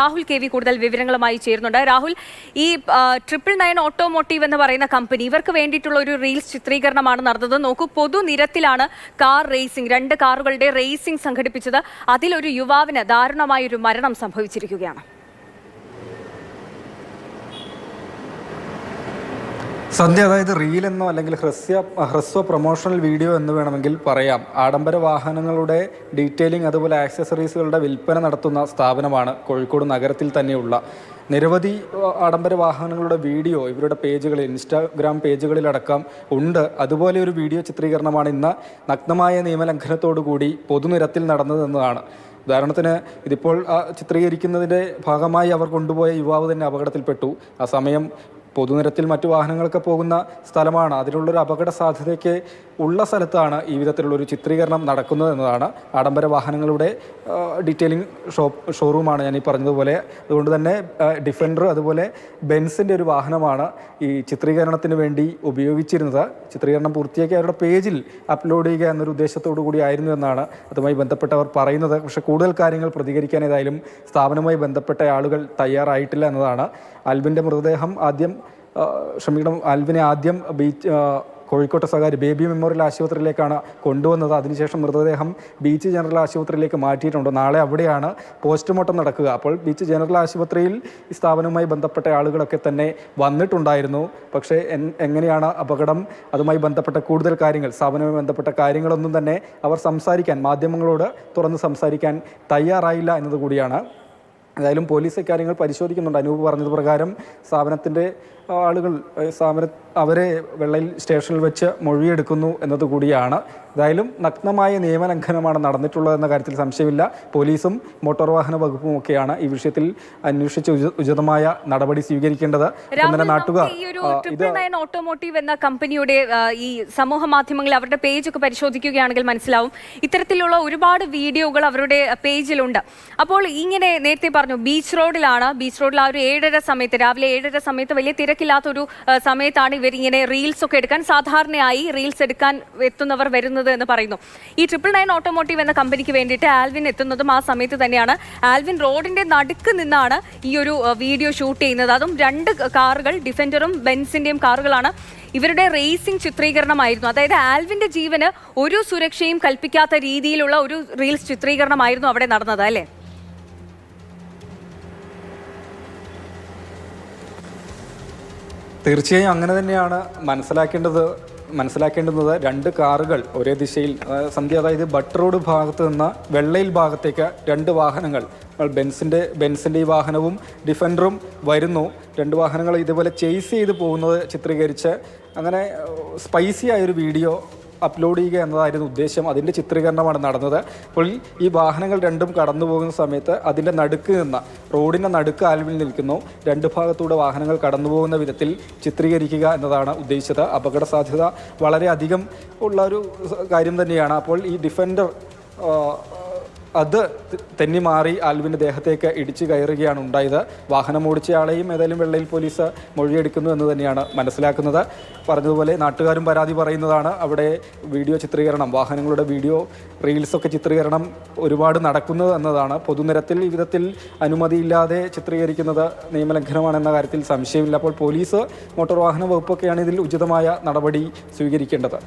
Rahul K V കൂടുതൽ വിവരങ്ങളുമായി ചേരുന്നുണ്ട്. രാഹുൽ, ഈ 999 ഓട്ടോമോട്ടീവ് എന്ന് പറയുന്ന കമ്പനി ഇവർക്ക് വേണ്ടിയിട്ടുള്ള ഒരു റീൽസ് ചിത്രീകരണമാണ് നടന്നത്. നോക്കൂ, പൊതുനിരത്തിലാണ് കാർ റേസിംഗ്, 2 കാറുകളുടെ റേസിംഗ് സംഘടിപ്പിച്ചത്. അതിലൊരു യുവാവിന് ദാരുണമായൊരു മരണം സംഭവിച്ചിരിക്കുകയാണ്. സന്ധ്യ, അതായത് റീൽ എന്നോ അല്ലെങ്കിൽ ഹ്രസ്വ പ്രൊമോഷണൽ വീഡിയോ എന്ന് വേണമെങ്കിൽ പറയാം. ആഡംബര വാഹനങ്ങളുടെ ഡീറ്റെയിലിംഗ് അതുപോലെ ആക്സസറീസുകളുടെ വിൽപ്പന നടത്തുന്ന സ്ഥാപനമാണ് കോഴിക്കോട് നഗരത്തിൽ തന്നെയുള്ള. നിരവധി ആഡംബര വാഹനങ്ങളുടെ വീഡിയോ ഇവരുടെ പേജുകളിൽ, ഇൻസ്റ്റാഗ്രാം പേജുകളിലടക്കം ഉണ്ട്. അതുപോലെ ഒരു വീഡിയോ ചിത്രീകരണമാണ് ഇന്ന് നഗ്നമായ നിയമലംഘനത്തോടു കൂടി പൊതുനിരത്തിൽ നടന്നതെന്നതാണ്. ഉദാഹരണത്തിന്, ഇതിപ്പോൾ ചിത്രീകരിക്കുന്നതിൻ്റെ ഭാഗമായി അവർ കൊണ്ടുപോയ യുവാവ് തന്നെ അപകടത്തിൽപ്പെട്ടു. ആ സമയം പൊതുനിരത്തിൽ മറ്റു വാഹനങ്ങളൊക്കെ പോകുന്ന സ്ഥലമാണ്. അതിനുള്ളൊരു അപകട സാധ്യതയ്ക്ക് ഉള്ള സ്ഥലത്താണ് ഈ വിധത്തിലുള്ളൊരു ചിത്രീകരണം നടക്കുന്നത് എന്നതാണ്. ആഡംബര വാഹനങ്ങളുടെ ഡീറ്റെയിലിംഗ് ഷോറൂമാണ് ഞാൻ ഈ പറഞ്ഞതുപോലെ. അതുകൊണ്ട് തന്നെ ഡിഫൻഡർ അതുപോലെ ബെൻസിൻ്റെ ഒരു വാഹനമാണ് ഈ ചിത്രീകരണത്തിന് വേണ്ടി ഉപയോഗിച്ചിരുന്നത്. ചിത്രീകരണം പൂർത്തിയാക്കി അവരുടെ പേജിൽ അപ്ലോഡ് ചെയ്യുക എന്നൊരു ഉദ്ദേശത്തോടു കൂടി ആയിരുന്നു എന്നാണ് അതുമായി ബന്ധപ്പെട്ടവർ പറയുന്നത്. പക്ഷേ കൂടുതൽ കാര്യങ്ങൾ പ്രതികരിക്കാൻ ഏതായാലും സ്ഥാപനവുമായി ബന്ധപ്പെട്ട ആളുകൾ തയ്യാറായിട്ടില്ല എന്നതാണ്. ആൽവിൻ്റെ മൃതദേഹം ആൽവിനെ ആദ്യം കോഴിക്കോട്ടെ സ്വകാര്യ ബേബി മെമ്മോറിയൽ ആശുപത്രിയിലേക്കാണ് കൊണ്ടുവന്നത്. അതിനുശേഷം മൃതദേഹം ബീച്ച് ജനറൽ ആശുപത്രിയിലേക്ക് മാറ്റിയിട്ടുണ്ട്. നാളെ അവിടെയാണ് പോസ്റ്റ്മോർട്ടം നടക്കുക. അപ്പോൾ ബീച്ച് ജനറൽ ആശുപത്രിയിൽ ഈ സ്ഥാപനവുമായി ബന്ധപ്പെട്ട ആളുകളൊക്കെ തന്നെ വന്നിട്ടുണ്ടായിരുന്നു. പക്ഷേ എങ്ങനെയാണ് അപകടം, അതുമായി ബന്ധപ്പെട്ട കൂടുതൽ കാര്യങ്ങൾ, സ്ഥാപനവുമായി ബന്ധപ്പെട്ട കാര്യങ്ങളൊന്നും തന്നെ അവർ മാധ്യമങ്ങളോട് തുറന്ന് സംസാരിക്കാൻ തയ്യാറായില്ല എന്നതുകൂടിയാണ്. ഏതായാലും പോലീസ് കാര്യങ്ങൾ പരിശോധിക്കുന്നുണ്ട്. അനൂപ് പറഞ്ഞത് പ്രകാരം സ്ഥാപനത്തിൻ്റെ ആളുകൾ അവരെ വെള്ളയിൽ സ്റ്റേഷനിൽ വെച്ച് മൊഴിയെടുക്കുന്നു എന്നതുകൂടിയാണ്. ഏതായാലും നഗ്നമായ നിയമലംഘനമാണ് നടന്നിട്ടുള്ളതെന്ന കാര്യത്തിൽ സംശയമില്ല. പോലീസും മോട്ടോർ വാഹന വകുപ്പും ഒക്കെയാണ് ഈ വിഷയത്തിൽ അന്വേഷിച്ച് ഉചിതമായ നടപടി സ്വീകരിക്കേണ്ടത്. നാട്ടുകാർ ഓട്ടോമോട്ടീവ് എന്ന കമ്പനിയുടെ ഈ സമൂഹ മാധ്യമങ്ങളിൽ അവരുടെ പേജൊക്കെ പരിശോധിക്കുകയാണെങ്കിൽ മനസ്സിലാവും, ഇത്തരത്തിലുള്ള ഒരുപാട് വീഡിയോകൾ അവരുടെ പേജിലുണ്ട്. അപ്പോൾ ഇങ്ങനെ നേരത്തെ പറഞ്ഞു, ബീച്ച് റോഡിൽ ആ ഒരു 7:30 സമയത്ത്, രാവിലെ 7:30 സമയത്ത് വലിയ തിരക്കില്ലാത്തൊരു സമയത്താണ് ഇവരിങ്ങനെ റീൽസ് ഒക്കെ എടുക്കാൻ, സാധാരണയായി റീൽസ് എടുക്കാൻ എത്തുന്നവർ വരുന്നത് എന്ന് പറയുന്നു. ഈ 999 ഓട്ടോമോട്ടീവ് എന്ന കമ്പനിക്ക് വേണ്ടിയിട്ട് ആൽവിൻ എത്തുന്നതും ആ സമയത്ത് തന്നെയാണ്. ആൽവിൻ റോഡിന്റെ നടുക്ക് നിന്നാണ് ഈ ഒരു വീഡിയോ ഷൂട്ട് ചെയ്യുന്നത്. അതും 2 കാറുകൾ, ഡിഫൻഡറും ബെൻസിന്റെയും കാറുകളാണ്. ഇവരുടെ റേസിംഗ് ചിത്രീകരണമായിരുന്നു. അതായത് ആൽവിന്റെ ജീവന് ഒരു സുരക്ഷയും കൽപ്പിക്കാത്ത രീതിയിലുള്ള ഒരു റീൽസ് ചിത്രീകരണമായിരുന്നു അവിടെ നടന്നത്, അല്ലേ? തീർച്ചയായും അങ്ങനെ തന്നെയാണ് മനസ്സിലാക്കേണ്ടുന്നത്. 2 കാറുകൾ ഒരേ ദിശയിൽ, സന്ധ്യ, അതായത് ബട്ട് റോഡ് ഭാഗത്ത് നിന്ന് വെള്ളയിൽ ഭാഗത്തേക്ക് 2 വാഹനങ്ങൾ, ബെൻസിൻ്റെ ഈ വാഹനവും ഡിഫൻഡറും വരുന്നു. 2 വാഹനങ്ങൾ ഇതുപോലെ ചേസ് ചെയ്ത് പോകുന്നത് ചിത്രീകരിച്ച് അങ്ങനെ സ്പൈസി ആയൊരു വീഡിയോ അപ്ലോഡ് ചെയ്യുക എന്നതായിരുന്നു ഉദ്ദേശം. അതിൻ്റെ ചിത്രീകരണമാണ് നടന്നത്. അപ്പോൾ ഈ വാഹനങ്ങൾ 2ഉം കടന്നു പോകുന്ന സമയത്ത് അതിൻ്റെ നടുക്ക് നിന്ന്, റോഡിൻ്റെ നടുക്ക് ആൽവിൽ നിൽക്കുന്നു. 2 ഭാഗത്തൂടെ വാഹനങ്ങൾ കടന്നു പോകുന്ന വിധത്തിൽ ചിത്രീകരിക്കുക എന്നതാണ് ഉദ്ദേശിച്ചത്. അപകട സാധ്യത വളരെ അധികം ഉള്ള ഒരു കാര്യം തന്നെയാണ്. അപ്പോൾ ഈ ഡിഫൻഡർ അത് തെന്നി മാറി ആൽവിൻ്റെ ദേഹത്തേക്ക് ഇടിച്ചു കയറുകയാണ് ഉണ്ടായത്. വാഹനം ഓടിച്ചയാളെയും ഏതായാലും വെള്ളയിൽ പോലീസ് മൊഴിയെടുക്കുന്നു എന്ന് തന്നെയാണ് മനസ്സിലാക്കുന്നത്. പറഞ്ഞതുപോലെ നാട്ടുകാരും പരാതി പറയുന്നതാണ്, അവിടെ വീഡിയോ ചിത്രീകരണം, വാഹനങ്ങളുടെ വീഡിയോ റീൽസൊക്കെ ചിത്രീകരണം ഒരുപാട് നടക്കുന്നത് എന്നതാണ്. പൊതുനിരത്തിൽ ഈ വിധത്തിൽ അനുമതിയില്ലാതെ ചിത്രീകരിക്കുന്നത് നിയമലംഘനമാണെന്ന കാര്യത്തിൽ സംശയമില്ല. അപ്പോൾ പോലീസ്, മോട്ടോർ വാഹന വകുപ്പൊക്കെയാണ് ഇതിൽ ഉചിതമായ നടപടി സ്വീകരിക്കേണ്ടത്.